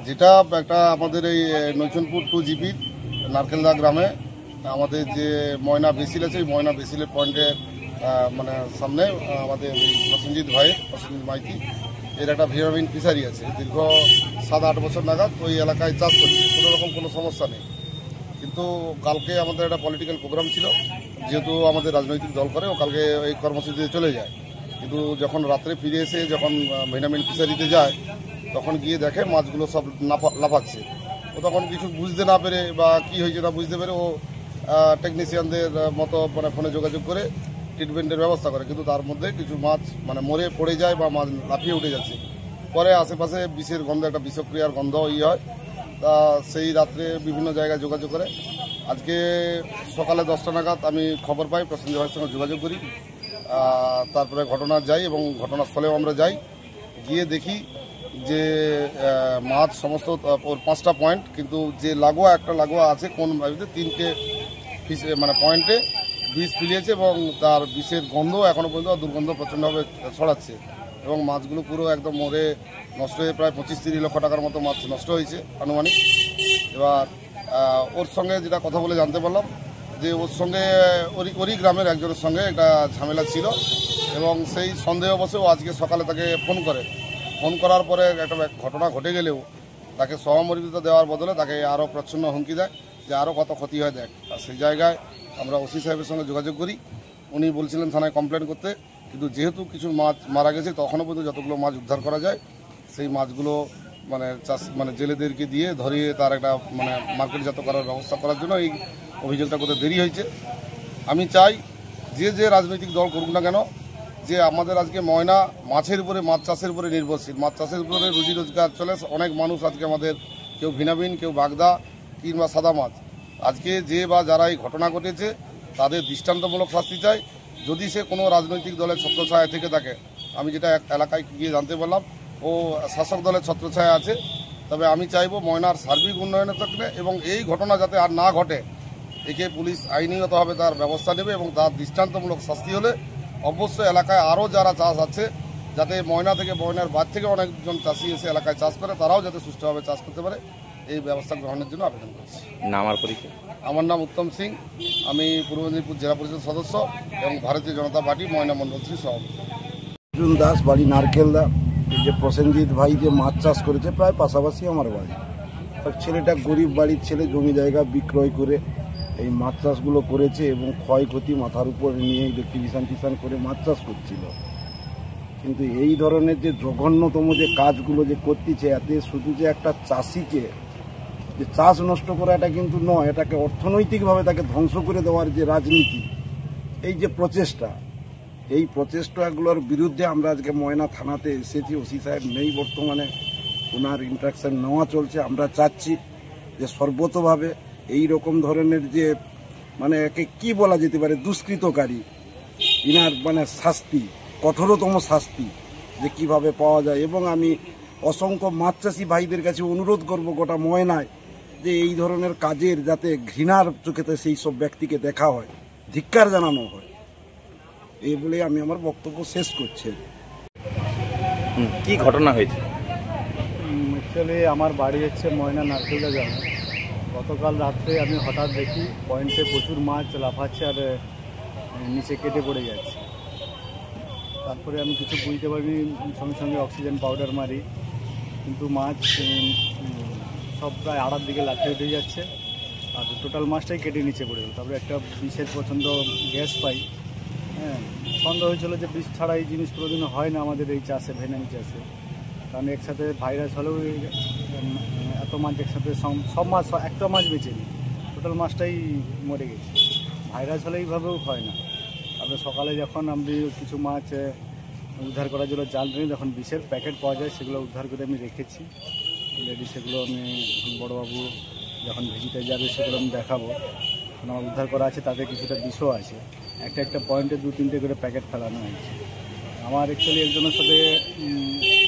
যেটা একটা আমাদের এই নৈচনপুর 2 জিপি নারকেলদা গ্রামে আমাদের যে ময়না বেসিল আছে, এই ময়না বেসিলের পয়েন্টের মানে সামনে আমাদের প্রসেনজিৎ মাইতি এর একটা ভিটামিন ফিশারি আছে। দীর্ঘ 7-8 বছর নাগাদ ওই এলাকায় চাষ করছে, কোনো রকম কোনো সমস্যা নেই। কিন্তু কালকে আমাদের একটা পলিটিক্যাল প্রোগ্রাম ছিল, যেহেতু আমাদের রাজনৈতিক দল করে, ও কালকে এই কর্মসূচিতে চলে যায়। কিন্তু যখন রাত্রে ফিরে এসে যখন ভিটামিন ফিশারিতে যায়, তখন গিয়ে দেখে মাছগুলো সব লাফাচ্ছে। ও তখন কিছু বুঝতে না পেরে বা কী হয়েছে না বুঝতে পেরে ও টেকনিশিয়ানদের মতো মানে ফোনে যোগাযোগ করে ট্রিটমেন্টের ব্যবস্থা করে। কিন্তু তার মধ্যে কিছু মাছ মানে মরে পড়ে যায় বা মাছ লাফিয়ে উঠে যাচ্ছে। পরে আশেপাশে বিষের গন্ধ, একটা বিষক্রিয়ার গন্ধ হয়। তা সেই রাত্রে বিভিন্ন জায়গায় যোগাযোগ করে আজকে সকালে 10টা নাগাদ আমি খবর পাই, প্রসেনজিৎ ভাইয়ের সঙ্গে যোগাযোগ করি। তারপরে ঘটনা যাই এবং ঘটনাস্থলেও আমরা যাই, গিয়ে দেখি যে মাছ সমস্ত ওর 5টা পয়েন্ট, কিন্তু যে একটা লাগোয়া আছে কোন বাড়িতে 3টে মানে পয়েন্টে বিষ ফিলিয়েছে এবং তার বিষের গন্ধ এখনও পর্যন্ত দুর্গন্ধ প্রচণ্ডভাবে ছড়াচ্ছে এবং মাছগুলো পুরো একদম মরে নষ্ট হয়ে প্রায় 25-30 লক্ষ টাকার মতো মাছ নষ্ট হয়েছে আনুমানিক। এবার ওর সঙ্গে যেটা কথা বলে জানতে পারলাম যে ওর সঙ্গে ওরই গ্রামের একজনের সঙ্গে একটা ঝামেলা ছিল এবং সেই সন্দেহবশে ও আজকে সকালে তাকে ফোন করার পরে একটা ঘটনা ঘটে গেলেও তাকে সহমর্মিতা দেওয়ার বদলে তাকে আরও প্রচ্ছন্ন হুমকি দেয় যে আরও কত ক্ষতি হয় দেখ। আর সেই জায়গায় আমরা ওসি সাহেবের সঙ্গে যোগাযোগ করি, উনি বলছিলেন থানায় কমপ্লেন করতে, কিন্তু যেহেতু কিছু মাছ মারা গেছে তখনও পর্যন্ত যতগুলো মাছ উদ্ধার করা যায় সেই মাছগুলো মানে জেলেদেরকে দিয়ে ধরিয়ে তার একটা মানে মার্কেটজাত করার ব্যবস্থা করার জন্য এই অভিযোগটা করতে দেরি হয়েছে। আমি চাই যে রাজনৈতিক দল করুক না কেন, যে আমাদের আজকে ময়না মাছের উপরে, মাছ চাষের উপরে নির্ভরশীল, মাছ চাষের উপরে রুজি রোজগার চলে। অনেক মানুষ আজকে আমাদের, কেউ ভিনাবিন, কেউ বাগদা কিংবা সাদা মাছ। আজকে যারা এই ঘটনা ঘটেছে তাদের দৃষ্টান্তমূলক শাস্তি চাই। যদি সে কোনো রাজনৈতিক দলের ছত্রছায়া থেকে থাকে, আমি যেটা এলাকায় গিয়ে জানতে পারলাম ও শাসক দলের ছত্রছায়া আছে, তবে আমি চাইব ময়নার সার্বিক উন্নয়নের থাকবে এবং এই ঘটনা যাতে আর না ঘটে, একে পুলিশ আইনিগতভাবে তার ব্যবস্থা নেবে এবং তার দৃষ্টান্তমূলক শাস্তি হলে অবশ্যই এলাকায় আরও যারা চাষ আছে, যাতে ময়নার বাদ থেকে অনেকজন চাষি এসে এলাকায় চাষ করে, তারাও যাতে সুষ্ঠুভাবে চাষ করতে পারে, এই ব্যবস্থা গ্রহণের জন্য আবেদন করছি। আমার নাম উত্তম সিং, আমি পূর্ব মেদিনীপুর জেলা পরিষদ সদস্য এবং ভারতীয় জনতা পার্টি ময়না মণ্ডল 3 সভাপতি। অর্জুন দাস, বাড়ি নারকেলদা। এই যে প্রসেনজিৎ ভাই যে মাছ চাষ করেছে প্রায় পাশাপাশি আমার বাড়ি, তার ছেলেটা গরিব বাড়ির ছেলে, জমি জায়গা বিক্রয় করে এই মাছ চাষগুলো করেছে এবং ক্ষয়ক্ষতি মাথার উপর নিয়ে ইলেকট্রিশিয়ান করে মাছ চাষ করছিল। কিন্তু এই ধরনের যে জঘন্যতম যে কাজগুলো যে করতেছে, এতে শুধু যে একটা চাষিকে যে চাষ নষ্ট করা এটা কিন্তু নয়, এটাকে অর্থনৈতিকভাবে তাকে ধ্বংস করে দেওয়ার যে রাজনীতি, এই যে প্রচেষ্টা, এই প্রচেষ্টাগুলোর বিরুদ্ধে আমরা আজকে ময়না থানাতে এসেছি। ওসি সাহেব নেই বর্তমানে, ওনার ইন্ট্রাকশন নেওয়া চলছে। আমরা চাচ্ছি যে সর্বতভাবে এই রকম ধরনের যে মানে একে কী বলা যেতে পারে, দুষ্কৃতকারী, ইনার মানে শাস্তি, কঠোরতম শাস্তি যে কিভাবে পাওয়া যায়। এবং আমি অসংখ্য মাছ চাষি ভাইদের কাছে অনুরোধ করব গোটা ময়নায় যে এই ধরনের কাজের যাতে ঘৃণার চোখেতে সেই সব ব্যক্তিকে দেখা হয়, ধিক্কার জানানো হয়। এই বলে আমি আমার বক্তব্য শেষ করছি। কি ঘটনা হয়েছে? অ্যাকচুয়ালি আমার বাড়ি হচ্ছে ময়না নারকেলদা গ্রামে। গতকাল রাত্রে আমি হঠাৎ দেখি পয়েন্টে প্রচুর মাছ লাফাচ্ছে আর নিচে কেটে পড়ে যাচ্ছে। তারপরে আমি কিছু বুঝতে পারিনি, সঙ্গে সঙ্গে অক্সিজেন পাউডার মারি, কিন্তু মাছ সব প্রায় আড়ার দিকে লাফিয়ে উঠে যাচ্ছে আর টোটাল মাছটাই কেটে নিচে পড়ে গেল। তারপরে একটা বিষের প্রচণ্ড গ্যাস পাই। হ্যাঁ, সন্দেহ হয়েছিল যে বিষ ছাড়া এই জিনিস কোনোদিনও হয় না আমাদের এই চাষে, ভেনামি চাষে। কারণ একসাথে ভাইরাস হলেও এত মাছ একসাথে সব মাছ, একটা মাছ বেঁচে নি, টোটাল মাছটাই মরে গেছে। ভাইরাস হলে এইভাবেও হয় না। তারপরে সকালে যখন আমি কিছু মাছ উদ্ধার করার জন্য জাল নিই, যখন বিষের প্যাকেট পাওয়া যায় সেগুলো উদ্ধার করে আমি রেখেছি রেডি। সেগুলো আমি বড়োবাবু যখন ভিজিটে যাবে সেগুলো আমি দেখাবো। এখন আমার উদ্ধার করা আছে, তাতে কিছুটা বিষও আছে। একটা পয়েন্টে 2-3টে করে প্যাকেট ফেলানো হয়েছে। আমার অ্যাকচুয়ালি একজনের সাথে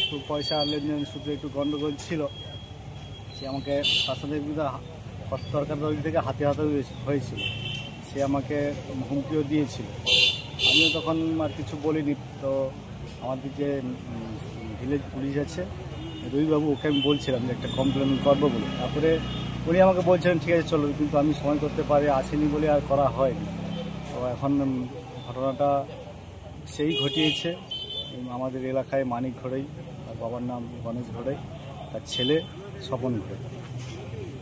একটু পয়সা লেনদেন শুধু একটু গণ্ডগোল ছিল। সে আমাকে তার সাথে তরকারি থেকে হাতে হয়েছিল। সে আমাকে হুমকিও দিয়েছিল, আমিও তখন আর কিছু বলিনি। তো আমাদের যে ভিলেজ পুলিশ আছে রবিবাবু, ওকে আমি বলছিলাম যে একটা কমপ্লেন করবো বলে। তারপরে উনি আমাকে বলছেন ঠিক আছে চলো, কিন্তু আমি সময় করতে পারি আসেনি বলে আর করা হয়নি। তো এখন ঘটনাটা সেই ঘটিয়েছে আমাদের এলাকায় মানিক ঘড়াই, তার বাবার নাম গণেশ ঘড়াই, তার ছেলে স্বপন ঘড়াই।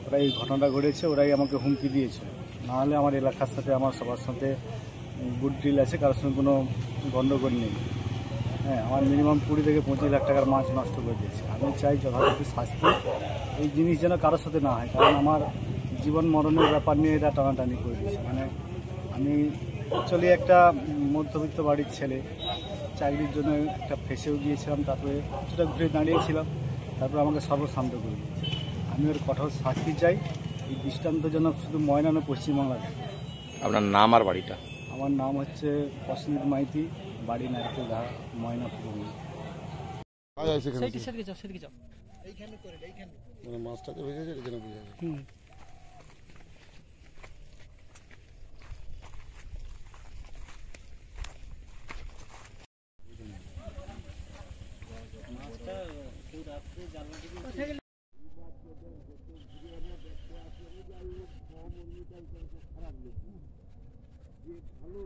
ওরাই এই ঘটনাটা ঘটেছে, ওরাই আমাকে হুমকি দিয়েছে, নাহলে আমার এলাকার সাথে আমার সবার সাথে গুড ডিল আছে, কারোর সঙ্গে কোনো গণ্ডগোল নেই। হ্যাঁ, আমার মিনিমাম 20 থেকে 25 লাখ টাকার মাছ নষ্ট করে দিয়েছে। আমি চাই যথাযথ শাস্তি, এই জিনিস যেন কারোর সাথে না হয়, কারণ আমার জীবন মরণের ব্যাপার নিয়ে এটা টানাটানি করে দিয়েছে। মানে আমি অ্যাকচুয়ালি একটা মধ্যবিত্ত বাড়ির ছেলে, চাকরির জন্য একটা ফেসেও গিয়েছিলাম, তারপরে কিছুটা ঘুরে দাঁড়িয়েছিলাম, তারপরে আমাকে সর্বশান্ত করে দিয়েছে। আমি ওর কঠোর শাস্তি চাই, এই দৃষ্টান্ত যেন শুধু ময়না না পশ্চিমবাংলা। আপনার নাম আর বাড়িটা? আমার নাম হচ্ছে প্রসেনজিৎ মাইতি, বাড়ি নারকেলদা, ময়নাপুর। মানে মাছটাকে ভেজেছে এখানে ভেজেছে। ভালো